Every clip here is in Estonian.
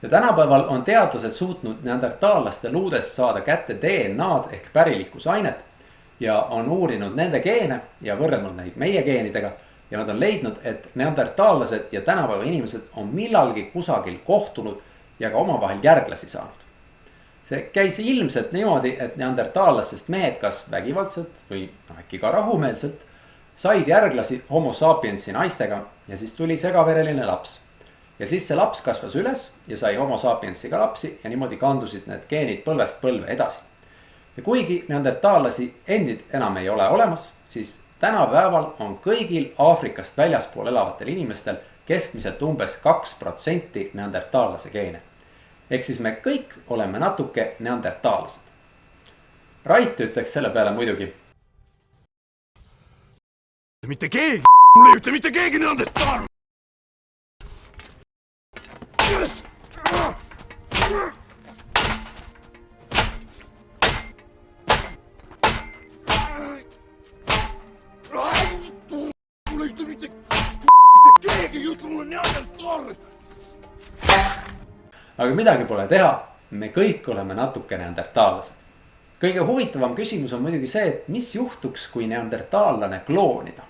Ja tänapäeval on teadlased suutnud neandertaallaste luudest saada kätte DNA'd ehk pärilikkusainet ja on uurinud nende geene ja võrrelnud neid meie geenidega. Ja nad on leidnud, et neandertaallased ja tänapäeva inimesed on millalgi kusagil kohtunud ja ka omavahel järglasi saanud. See käis ilmselt niimoodi, et neandertaallastest mehed kas vägivaldselt või äkki ka rahumeelselt said järglasi homo sapiensi naistega ja siis tuli segavereline laps. Ja siis see laps kasvas üles ja sai homo sapiensiga lapsi ja niimoodi kandusid need geenid põlvest põlve edasi. Ja kuigi neandertaallasi endid enam ei ole olemas, siis tänapäeval on kõigil Aafrikast väljaspool elavatel inimestel keskmiselt umbes 2% neandertaallase geene. Ehk siis me kõik oleme natuke neandertaallased. Rait ütleks selle peale muidugi. Mitte keegi, mulle ei ütle mitte keegi neandertaal! Mulle ei ütle mitte keegi ei ütle mulle neandertaal! Aga midagi pole teha, me kõik oleme natuke neandertaallased. Kõige huvitavam küsimus on muidugi see, et mis juhtuks, kui neandertaallane kloonida.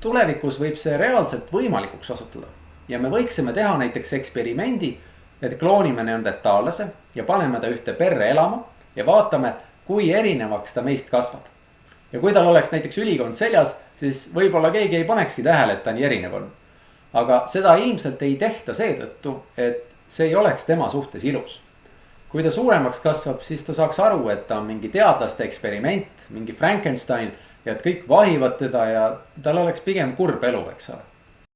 Tulevikus võib see reaalselt võimalikuks osutuda. Ja me võiksime teha näiteks eksperimendi, et kloonime neandertaallase ja paneme ta ühte perre elama ja vaatame, kui erinevaks ta meist kasvab. Ja kui tal oleks näiteks ülikond seljas, siis võib-olla keegi ei panekski tähele, et ta nii erinev on. Aga seda ilmselt ei tehta seetõttu, et see ei oleks tema suhtes ilus. Kui ta suuremaks kasvab, siis ta saaks aru, et ta on mingi teadlaste eksperiment, mingi Frankenstein ja et kõik vahivad teda ja tal oleks pigem kurb elu, eks ole.